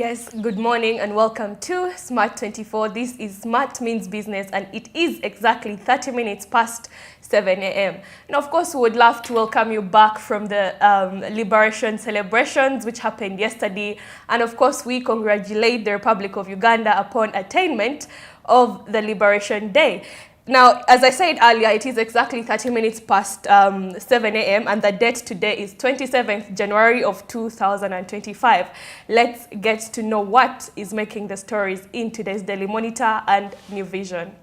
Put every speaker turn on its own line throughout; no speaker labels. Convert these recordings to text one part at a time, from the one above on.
Yes, good morning and welcome to Smart 24. This is Smart Means Business and it is exactly 30 minutes past 7 a.m. And of course, we would love to welcome you back from the liberation celebrations which happened yesterday. And of course, we congratulate the Republic of Uganda upon attainment of the Liberation Day. Now, as I said earlier, it is exactly 30 minutes past 7 a.m. and the date today is 27th January of 2025. Let's get to know what is making the stories in today's Daily Monitor and New Vision.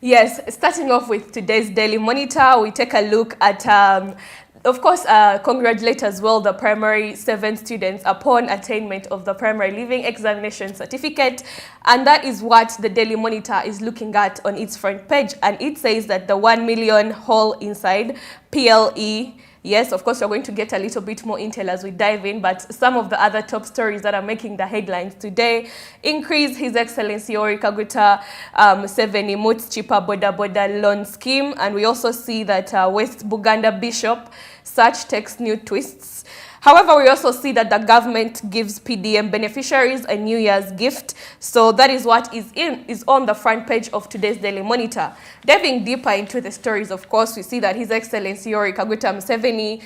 Yes, starting off with today's Daily Monitor, we take a look at of course, congratulate as well the primary 7 students upon attainment of the primary living examination certificate. And that is what the Daily Monitor is looking at on its front page. And it says that the 1 million hole inside PLE. Yes, of course, we're going to get a little bit more intel as we dive in, but some of the other top stories that are making the headlines today increase His Excellency Yoweri Kaguta Museveni Moots Cheaper Boda Boda loan scheme. And we also see that West Buganda Bishop search takes new twists. However, we also see that the government gives PDM beneficiaries a New Year's gift. So that is what is on the front page of today's Daily Monitor. Diving deeper into the stories, of course, we see that His Excellency Yoweri Kaguta Museveni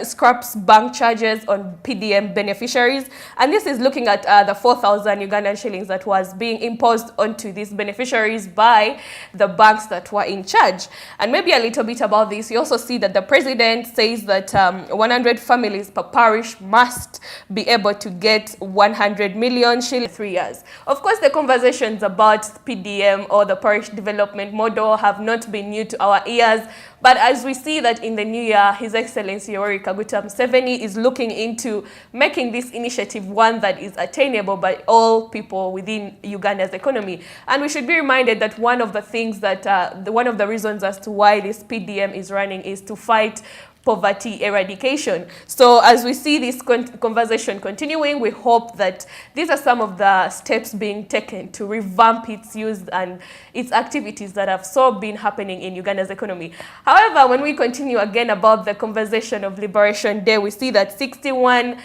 scraps bank charges on PDM beneficiaries. And this is looking at the 4,000 Ugandan shillings that was being imposed onto these beneficiaries by the banks that were in charge. And maybe a little bit about this, you also see that the president says that 100 families per parish must be able to get 100 million shillings in 3 years. Of course, the conversations about PDM or the parish development model have not been new to our ears. But as we see that in the new year, His Excellency Yoweri Kaguta Museveni is looking into making this initiative one that is attainable by all people within Uganda's economy. And we should be reminded that one of the things that, one of the reasons as to why this PDM is running is to fight poverty eradication. So as we see this conversation continuing, we hope that these are some of the steps being taken to revamp its use and its activities that have so been happening in Uganda's economy. However, when we continue again about the conversation of Liberation Day, we see that 61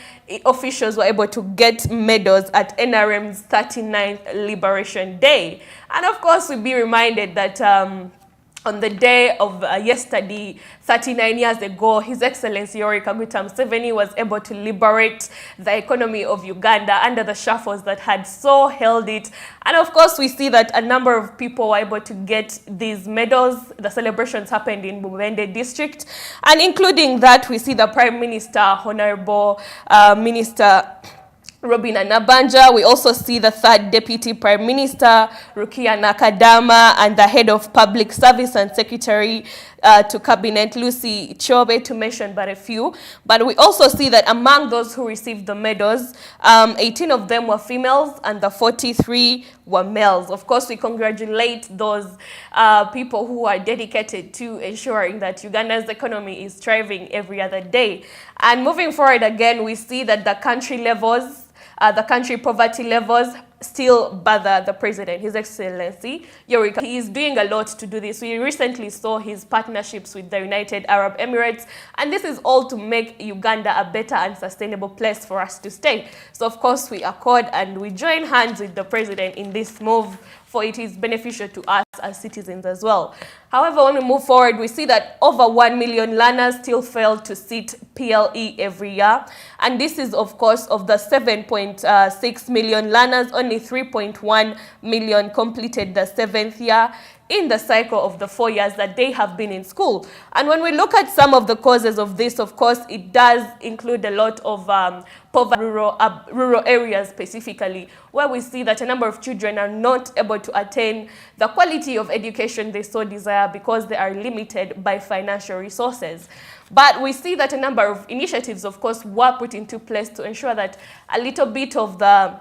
officials were able to get medals at NRM's 39th Liberation Day. And of course, we'll be reminded that on the day of yesterday, 39 years ago, His Excellency Yoweri Kaguta Museveni was able to liberate the economy of Uganda under the shuffles that had so held it. And of course, we see that a number of people were able to get these medals. The celebrations happened in Bumende district. And including that, we see the Prime Minister, Honorable Minister Robinah Nabbanja. We also see the 3rd Deputy Prime Minister, Rukia Nakadama, and the Head of Public Service and Secretary to Cabinet, Lucy Chobe, to mention but a few. But we also see that among those who received the medals, 18 of them were females and the 43 were males. Of course, we congratulate those people who are dedicated to ensuring that Uganda's economy is thriving every other day. And moving forward again, we see that the country levels, the country poverty levels still bother the president, His Excellency Yoweri. He is doing a lot to do this. We recently saw his partnerships with the United Arab Emirates, and this is all to make Uganda a better and sustainable place for us to stay. So of course we accord and we join hands with the president in this move, for it is beneficial to us as citizens as well. However, when we move forward, we see that over 1 million learners still fail to sit PLE every year. And this is, of course, of the 7.6 million learners, only 3.1 million completed the 7th year in the cycle of the 4 years that they have been in school. And when we look at some of the causes of this, of course, it does include a lot of poverty, rural areas specifically, where we see that a number of children are not able to attain the quality of education they so desire because they are limited by financial resources. But we see that a number of initiatives, of course, were put into place to ensure that a little bit of the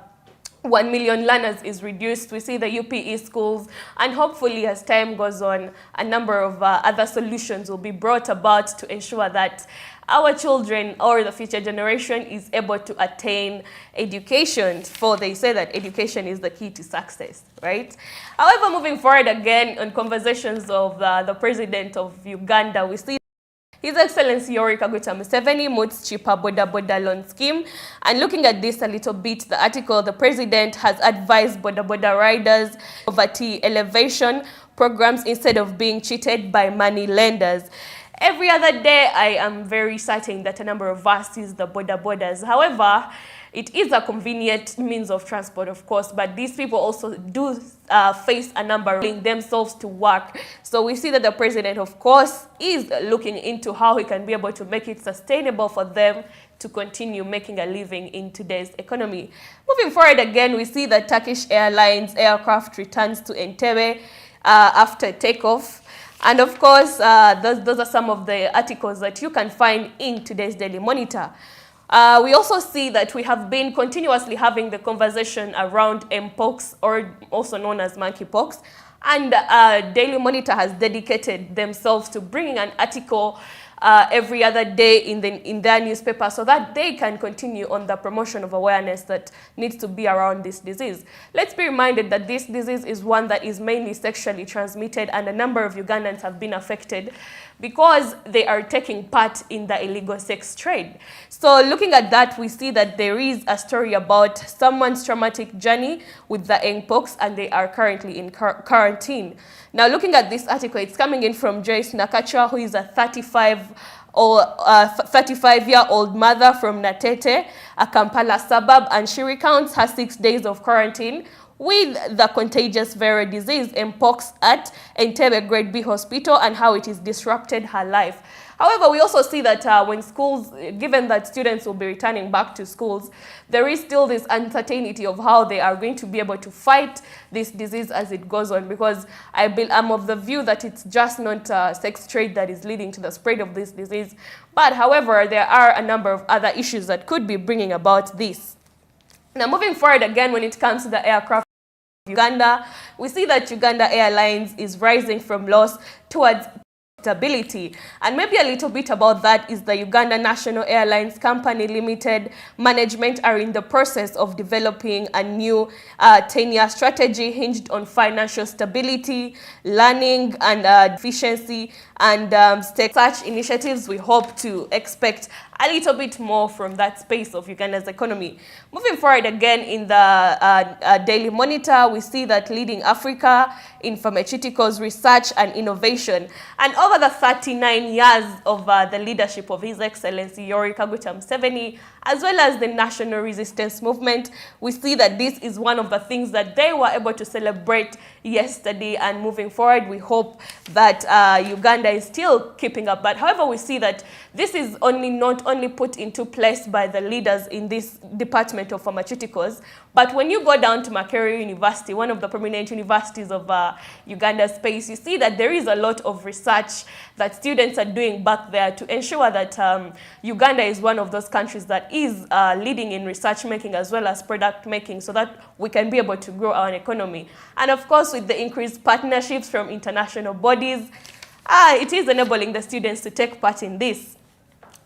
1 million learners is reduced. We see the UPE schools, and hopefully as time goes on, a number of other solutions will be brought about to ensure that our children or the future generation is able to attain education. For they say that education is the key to success, right? However, moving forward again on conversations of the president of Uganda, we see His Excellency Yoweri Kaguta Museveni moots cheaper boda boda loan scheme. And looking at this a little bit, the article, the president has advised boda boda riders poverty elevation programs instead of being cheated by money lenders. Every other day, I am very certain that a number of us use the boda bodas. However, it is a convenient means of transport, of course, but these people also do face a number of themselves to work. So we see that the president, of course, is looking into how he can be able to make it sustainable for them to continue making a living in today's economy. Moving forward again, we see that Turkish Airlines aircraft returns to Entebbe after takeoff. And of course, those are some of the articles that you can find in today's Daily Monitor. We also see that we have been continuously having the conversation around Mpox, or also known as monkeypox, and Daily Monitor has dedicated themselves to bringing an article every other day in their newspaper so that they can continue on the promotion of awareness that needs to be around this disease. Let's be reminded that this disease is one that is mainly sexually transmitted, and a number of Ugandans have been affected because they are taking part in the illegal sex trade. So looking at that, we see that there is a story about someone's traumatic journey with the Mpox, and they are currently in quarantine. Now, looking at this article, it's coming in from Joyce Nakachwa, who is a 35-year-old mother from Natete, a Kampala suburb, and she recounts her 6 days of quarantine with the contagious viral disease Mpox at Entebbe Grade B Hospital and how it has disrupted her life. However, we also see that when schools, given that students will be returning back to schools, there is still this uncertainty of how they are going to be able to fight this disease as it goes on, because I'm of the view that it's just not sex trade that is leading to the spread of this disease. But however, there are a number of other issues that could be bringing about this. Now, moving forward again, when it comes to the aircraft of Uganda, we see that Uganda Airlines is rising from loss towards stability. And maybe a little bit about that is the Uganda National Airlines Company Limited management are in the process of developing a new 10-year strategy hinged on financial stability, learning, and efficiency, and such initiatives we hope to expect a little bit more from that space of Uganda's economy. Moving forward again in the Daily Monitor, we see that leading Africa in pharmaceuticals research and innovation. And over the 39 years of the leadership of His Excellency Yoweri Kaguta Museveni, as well as the National Resistance Movement, we see that this is one of the things that they were able to celebrate yesterday. And moving forward, we hope that Uganda is still keeping up. But however, we see that this is not only put into place by the leaders in this department of pharmaceuticals, but when you go down to Makerere University, one of the prominent universities of Uganda's space, you see that there is a lot of research that students are doing back there to ensure that Uganda is one of those countries that is leading in research making as well as product making, so that we can be able to grow our economy. And of course, with the increased partnerships from international bodies, it is enabling the students to take part in this.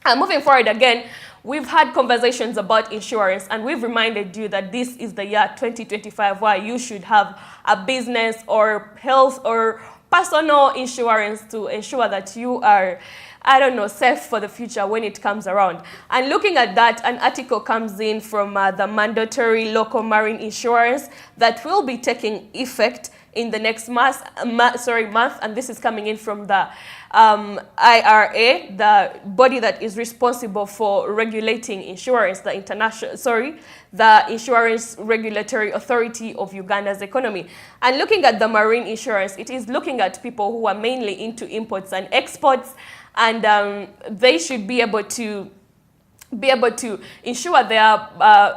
And moving forward again, we've had conversations about insurance, and we've reminded you that this is the year 2025 where you should have a business or health or personal insurance to ensure that you are, safe for the future when it comes around. And looking at that, an article comes in from the mandatory local marine insurance that will be taking effect in the next month, and this is coming in from the IRA, the body that is responsible for regulating insurance, the Insurance Regulatory Authority of Uganda's economy. And looking at the marine insurance, it is looking at people who are mainly into imports and exports, and they should be able to ensure their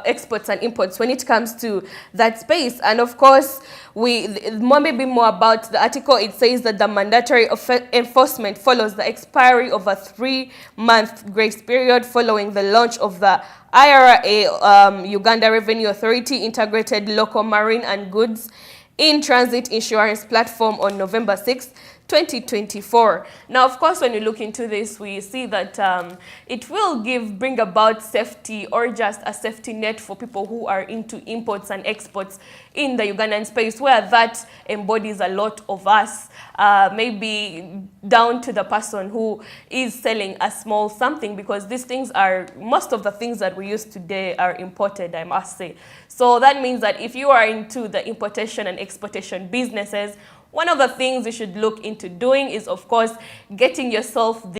exports and imports when it comes to that space. And of course, maybe more about the article, it says that the mandatory enforcement follows the expiry of a 3-month grace period following the launch of the IRA, Uganda Revenue Authority Integrated Local Marine and Goods in Transit Insurance Platform on November 6th. 2024. Now, of course, when you look into this, we see that it will bring about safety, or just a safety net for people who are into imports and exports in the Ugandan space, where that embodies a lot of us, maybe down to the person who is selling a small something, because these things are, most of the things that we use today are imported, I must say. So that means that if you are into the importation and exportation businesses, one of the things you should look into doing is, of course, getting yourself